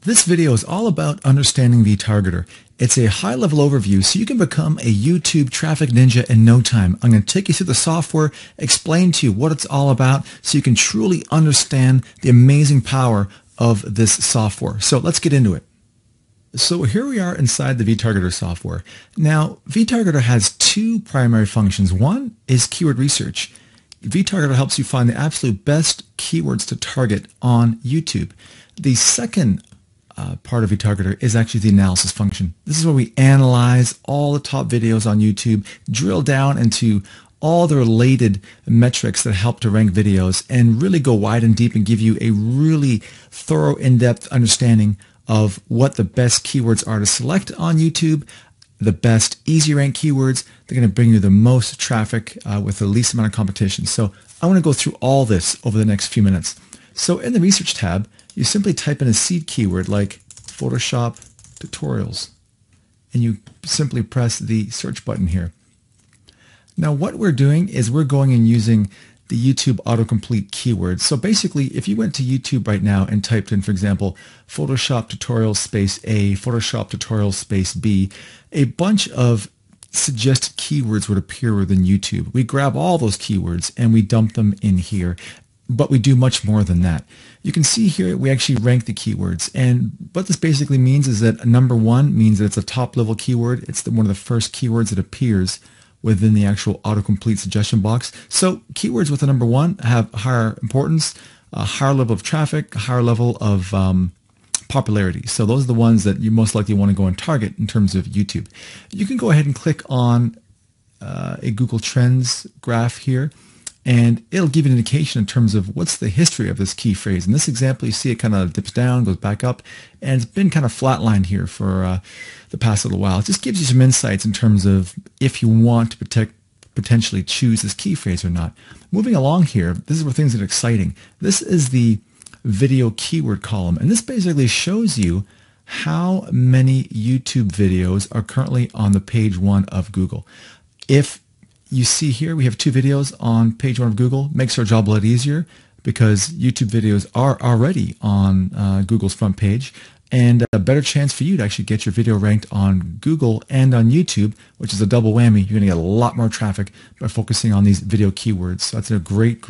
This video is all about understanding Vtargeter. It's a high-level overview so you can become a YouTube traffic ninja in no time. I'm going to take you through the software, explain to you what it's all about so you can truly understand the amazing power of this software. So let's get into it. So here we are inside the Vtargeter software. Now, Vtargeter has two primary functions. One is keyword research. Vtargeter helps you find the absolute best keywords to target on YouTube. The second part of Vtargeter is actually the analysis function. This is where we analyze all the top videos on YouTube, drill down into all the related metrics that help to rank videos, and really go wide and deep and give you a really thorough, in-depth understanding of what the best keywords are to select on YouTube, the best easy rank keywords. They're going to bring you the most traffic with the least amount of competition. So I want to go through all this over the next few minutes. So in the research tab, you simply type in a seed keyword like Photoshop tutorials, and you simply press the search button here. Now what we're doing is we're going and using the YouTube autocomplete keywords. So basically, if you went to YouTube right now and typed in, for example, Photoshop tutorial space A, Photoshop tutorial space B, a bunch of suggested keywords would appear within YouTube. We grab all those keywords and we dump them in here. But we do much more than that. You can see here we actually rank the keywords, and what this basically means is that number one means that it's a top level keyword. It's one of the first keywords that appears within the actual autocomplete suggestion box. So keywords with a number one have higher importance, a higher level of traffic, a higher level of popularity. So those are the ones that you most likely want to go and target in terms of YouTube. You can go ahead and click on a Google Trends graph here, and it'll give you an indication in terms of what's the history of this key phrase. In this example, you see it kind of dips down, goes back up, and it's been kind of flatlined here for the past little while. It just gives you some insights in terms of if you want to potentially choose this key phrase or not. Moving along here, this is where things get exciting. This is the video keyword column, and this basically shows you how many YouTube videos are currently on the page one of Google. If you see here we have two videos on page one of Google. Makes our job a lot easier because YouTube videos are already on Google's front page, and a better chance for you to actually get your video ranked on Google and on YouTube, which is a double whammy. You're going to get a lot more traffic by focusing on these video keywords. So that's a great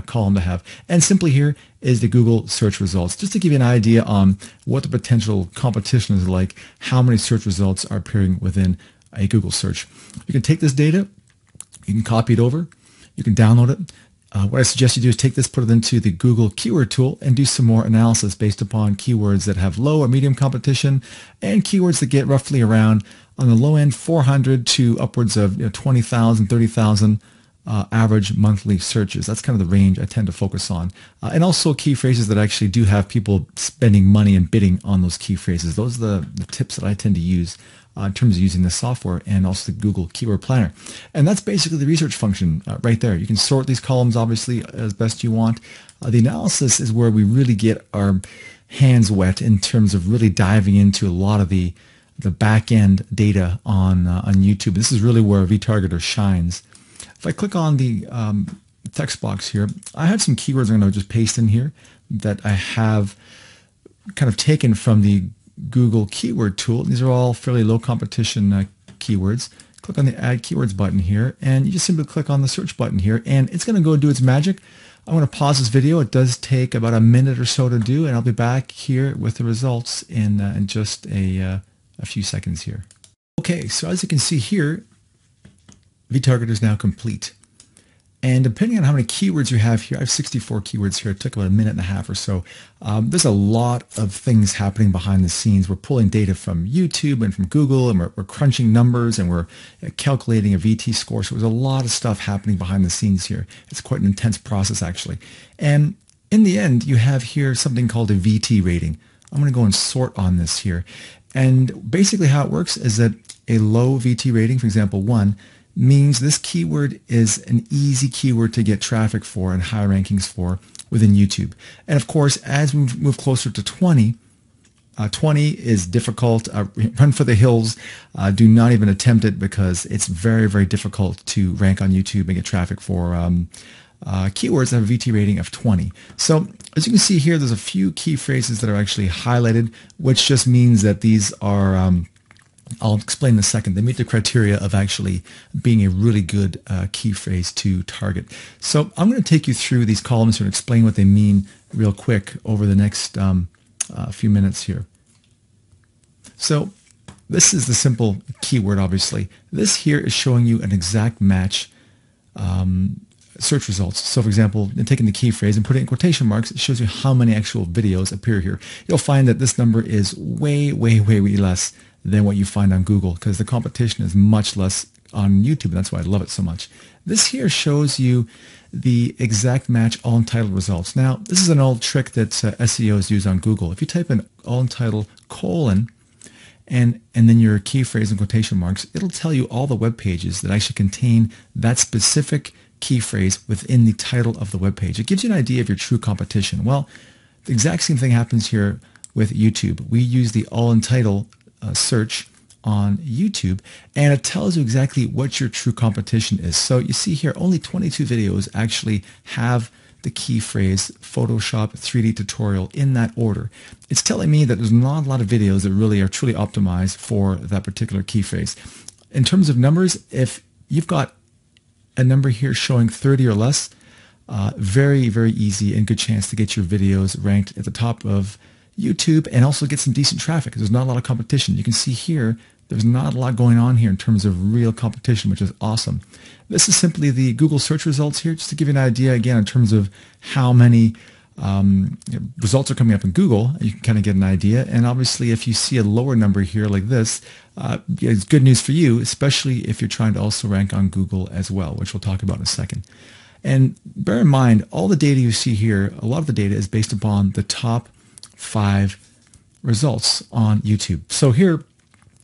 column to have. And simply here is the Google search results, just to give you an idea on what the potential competition is like, how many search results are appearing within a Google search. You can take this data, you can copy it over, you can download it. What I suggest you do is take this, put it into the Google keyword tool, and do some more analysis based upon keywords that have low or medium competition and keywords that get roughly around, on the low end, 400 to upwards of 20,000, 30,000 average monthly searches. That's kind of the range I tend to focus on. And also key phrases that actually do have people spending money and bidding on those key phrases. Those are the tips that I tend to use in terms of using the software, and also the Google Keyword Planner. And that's basically the research function right there. You can sort these columns obviously as best you want. The analysis is where we really get our hands wet in terms of really diving into a lot of the back-end data on YouTube. This is really where Vtargeter shines. If I click on the text box here, I have some keywords I'm going to just paste in here that I have kind of taken from the Google keyword tool. These are all fairly low competition keywords. Click on the add keywords button here, and you just simply click on the search button here, and it's going to go do its magic. I'm going to pause this video. It does take about a minute or so to do, and I'll be back here with the results in just a few seconds here. Okay, so as you can see here, Vtargeter is now complete. And depending on how many keywords you have here, I have 64 keywords here. It took about a minute and a half or so. There's a lot of things happening behind the scenes. We're pulling data from YouTube and from Google, and we're crunching numbers, and we're calculating a VT score. So there's a lot of stuff happening behind the scenes here. It's quite an intense process, actually. And in the end, you have here something called a VT rating. I'm going to go and sort on this here. And basically how it works is that a low VT rating, for example, 1, means this keyword is an easy keyword to get traffic for and high rankings for within YouTube. And of course, as we move closer to 20, 20 is difficult. Run for the hills. Do not even attempt it because it's very, very difficult to rank on YouTube and get traffic for keywords that have a VT rating of 20. So As you can see here, there's a few key phrases that are actually highlighted, which just means that these are, I'll explain in a second, they meet the criteria of actually being a really good key phrase to target. So I'm going to take you through these columns and explain what they mean real quick over the next few minutes here. So this is the simple keyword, obviously. This here is showing you an exact match search results. So for example, in taking the key phrase and putting it in quotation marks, it shows you how many actual videos appear here. You'll find that this number is way less than what you find on Google because the competition is much less on YouTube, and that's why I love it so much. This here shows you the exact match all entitled results. Now, this is an old trick that SEOs use on Google. If you type in all entitled colon and then your key phrase in quotation marks, it'll tell you all the web pages that actually contain that specific key phrase within the title of the web page. It gives you an idea of your true competition. Well, the exact same thing happens here with YouTube. We use the all entitled search on YouTube, and it tells you exactly what your true competition is. So you see here, only 22 videos actually have the key phrase Photoshop 3D tutorial in that order. It's telling me that there's not a lot of videos that really are truly optimized for that particular key phrase. In terms of numbers, if you've got a number here showing 30 or less, very easy and good chance to get your videos ranked at the top of YouTube and also get some decent traffic. There's not a lot of competition. You can see here there's not a lot going on here in terms of real competition, which is awesome. This is simply the Google search results here, just to give you an idea again in terms of how many results are coming up in Google. You can kind of get an idea, and obviously if you see a lower number here like this, it's good news for you, especially if you're trying to also rank on Google as well, which we'll talk about in a second. And bear in mind, all the data you see here, a lot of the data is based upon the top 5 results on YouTube. So here,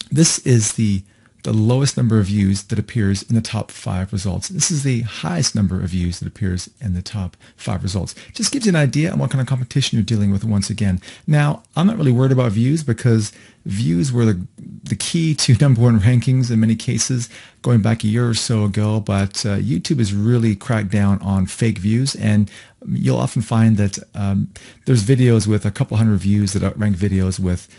this is the lowest number of views that appears in the top 5 results. This is the highest number of views that appears in the top 5 results. Just gives you an idea on what kind of competition you're dealing with once again. Now, I'm not really worried about views because views were the key to #1 rankings in many cases going back a year or so ago, but YouTube has really cracked down on fake views, and you'll often find that there's videos with a couple hundred views that outrank videos with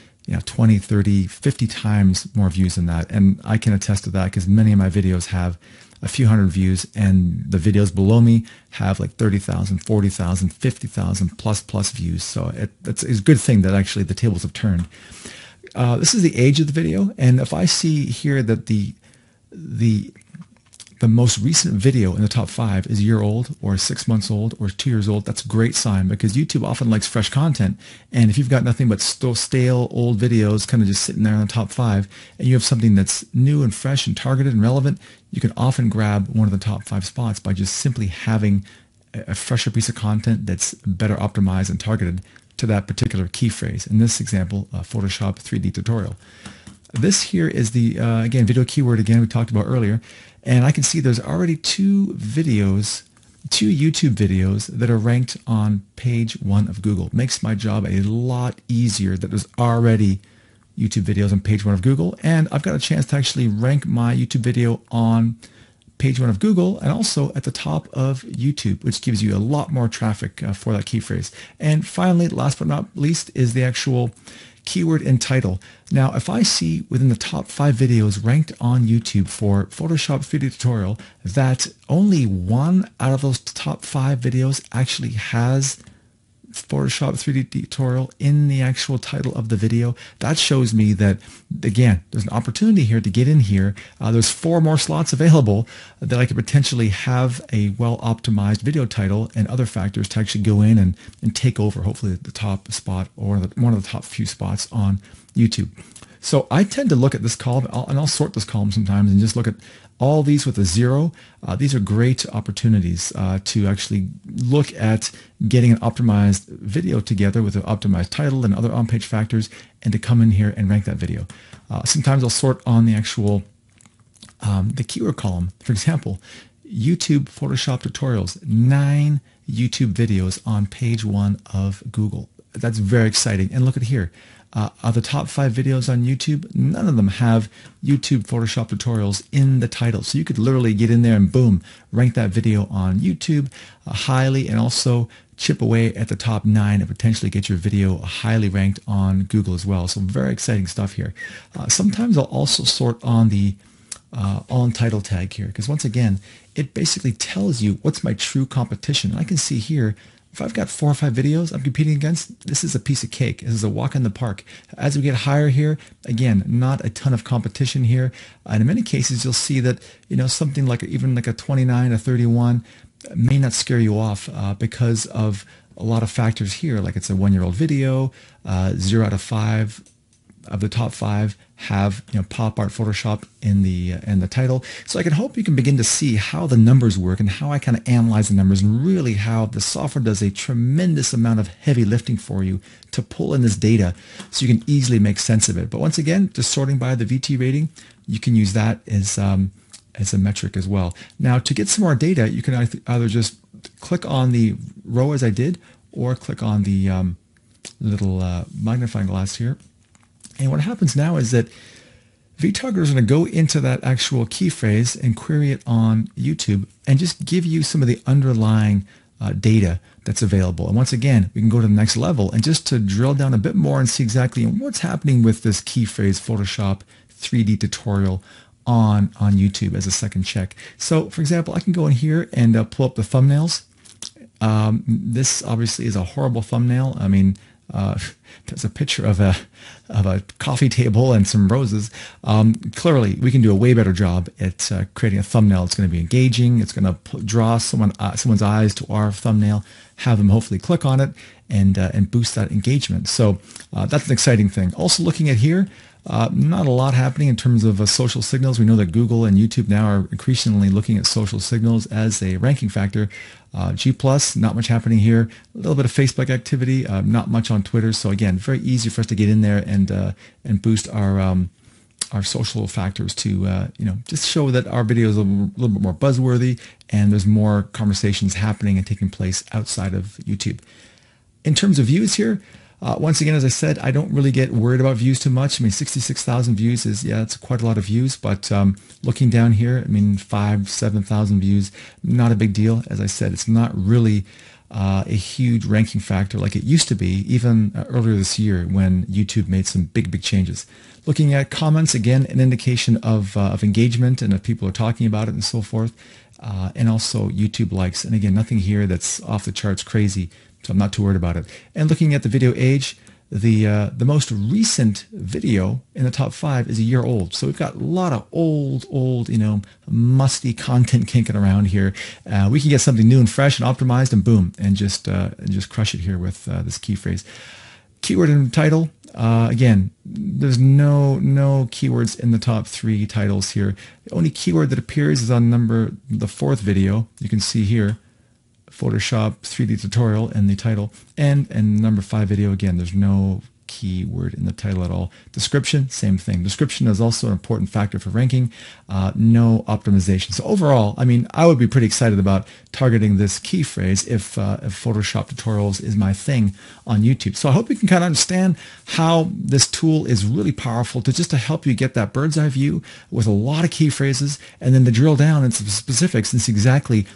20, 30, 50 times more views than that. And I can attest to that because many of my videos have a few hundred views, and the videos below me have like 30,000, 40,000, 50,000 plus views. So it's a good thing that actually the tables have turned. This is the age of the video, and if I see here that the most recent video in the top 5 is a year old or 6 months old or 2 years old, that's a great sign because YouTube often likes fresh content. And if you've got nothing but stale old videos kind of just sitting there in the top 5 and you have something that's new and fresh and targeted and relevant, you can often grab one of the top 5 spots by just simply having a fresher piece of content that's better optimized and targeted to that particular key phrase. In this example, Photoshop 3D tutorial. This here is the, again, video keyword again we talked about earlier. And I can see there's already 2 YouTube videos that are ranked on page 1 of Google. Makes my job a lot easier that there's already YouTube videos on page 1 of Google. And I've got a chance to actually rank my YouTube video on page 1 of Google and also at the top of YouTube, which gives you a lot more traffic for that key phrase. And finally, last but not least, is the actual keyword and title. Now, if I see within the top 5 videos ranked on YouTube for Photoshop 3D tutorial that only 1 out of those top 5 videos actually has Photoshop 3D tutorial in the actual title of the video, that shows me that, again, there's an opportunity here to get in here. There's 4 more slots available that I could potentially have a well-optimized video title and other factors to actually go in and take over, hopefully, the top spot or one of the top few spots on YouTube. So I tend to look at this column, and I'll sort this column sometimes and just look at all these with a 0. These are great opportunities to actually look at getting an optimized video together with an optimized title and other on-page factors, and to come in here and rank that video. Sometimes I'll sort on the actual the keyword column. For example, YouTube Photoshop tutorials, 9 YouTube videos on page 1 of Google. That's very exciting. And look at here. Of the top 5 videos on YouTube, none of them have YouTube Photoshop tutorials in the title. So you could literally get in there and boom, rank that video on YouTube highly, and also chip away at the top 9 and potentially get your video highly ranked on Google as well. So very exciting stuff here. Sometimes I'll also sort on the on title tag here, because once again, it basically tells you what's my true competition. I can see here, if I've got 4 or 5 videos I'm competing against, this is a piece of cake. This is a walk in the park. As we get higher here, again, not a ton of competition here. And in many cases, you'll see that, something like even like a 29, a 31 may not scare you off because of a lot of factors here, like it's a 1-year-old video, 0 out of 5 of the top 5 have pop art Photoshop in the title. So I can hope you can begin to see how the numbers work and how I kind of analyze the numbers, and really how the software does a tremendous amount of heavy lifting for you to pull in this data so you can easily make sense of it. But once again, just sorting by the VT rating, you can use that as a metric as well. Now, to get some more data, you can either just click on the row as I did, or click on the little magnifying glass here. And what happens now is that Vtargeter is going to go into that actual key phrase and query it on YouTube and just give you some of the underlying data that's available. And once again, we can go to the next level and just to drill down a bit more and see exactly what's happening with this key phrase Photoshop 3D tutorial on YouTube as a second check. So for example, I can go in here and pull up the thumbnails. This obviously is a horrible thumbnail. I mean, there's a picture of a coffee table and some roses. Clearly, we can do a way better job at creating a thumbnail. It's going to be engaging. It's going to draw someone's eyes to our thumbnail, have them hopefully click on it, and boost that engagement. So that's an exciting thing. Also looking at here, not a lot happening in terms of social signals. We know that Google and YouTube now are increasingly looking at social signals as a ranking factor. G+, not much happening here. A little bit of Facebook activity, not much on Twitter. So again, very easy for us to get in there and boost our social factors to just show that our video is a little bit more buzzworthy and there's more conversations happening and taking place outside of YouTube. In terms of views here, once again, as I said, I don't really get worried about views too much. I mean, 66,000 views is, it's quite a lot of views, but looking down here, I mean, 7,000 views, not a big deal. As I said, it's not really a huge ranking factor like it used to be, even earlier this year when YouTube made some big changes. Looking at comments, again, an indication of engagement and if people are talking about it and so forth, and also YouTube likes. And again, nothing here that's off the charts crazy, so I'm not too worried about it. And looking at the video age, the most recent video in the top 5 is a year old. So we've got a lot of old, musty content kinking around here. We can get something new and fresh and optimized, and boom, and just crush it here with this key phrase. Keyword and title. Again, there's no keywords in the top 3 titles here. The only keyword that appears is on the 4th video. You can see here, Photoshop 3D tutorial in the title, and number 5 video. Again, there's no keyword in the title at all. Description, same thing. Description is also an important factor for ranking. No optimization. So overall, I mean, I would be pretty excited about targeting this key phrase if Photoshop tutorials is my thing on YouTube. So I hope you can kind of understand how this tool is really powerful to help you get that bird's eye view with a lot of key phrases, and then to drill down into specifics and see exactly,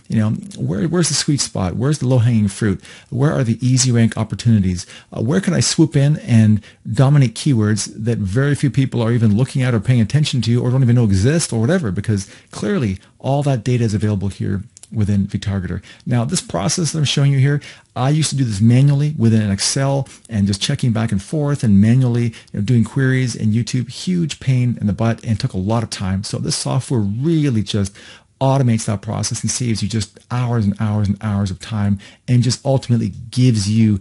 where's the sweet spot, where's the low-hanging fruit, where are the easy rank opportunities, where can I swoop in and dominate keywords that very few people are even looking at or paying attention to or don't even know exist or whatever, because clearly all that data is available here within Vtargeter. Now, this process that I'm showing you here, I used to do this manually within an Excel and just checking back and forth and manually doing queries in YouTube. Huge pain in the butt and took a lot of time. So this software really just automates that process and saves you just hours and hours and hours of time, and just ultimately gives you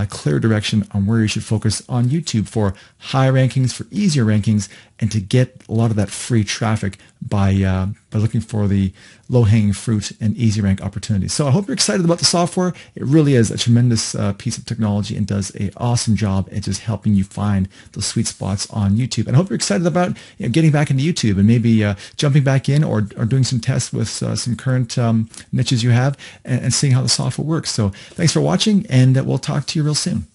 clear direction on where you should focus on YouTube for high rankings, for easier rankings, and to get a lot of that free traffic by looking for the low-hanging fruit and easy rank opportunities. So I hope you're excited about the software. It really is a tremendous piece of technology and does an awesome job at just helping you find those sweet spots on YouTube. And I hope you're excited about getting back into YouTube and maybe jumping back in or doing some tests with some current niches you have and seeing how the software works. So thanks for watching, and we'll talk to you real soon.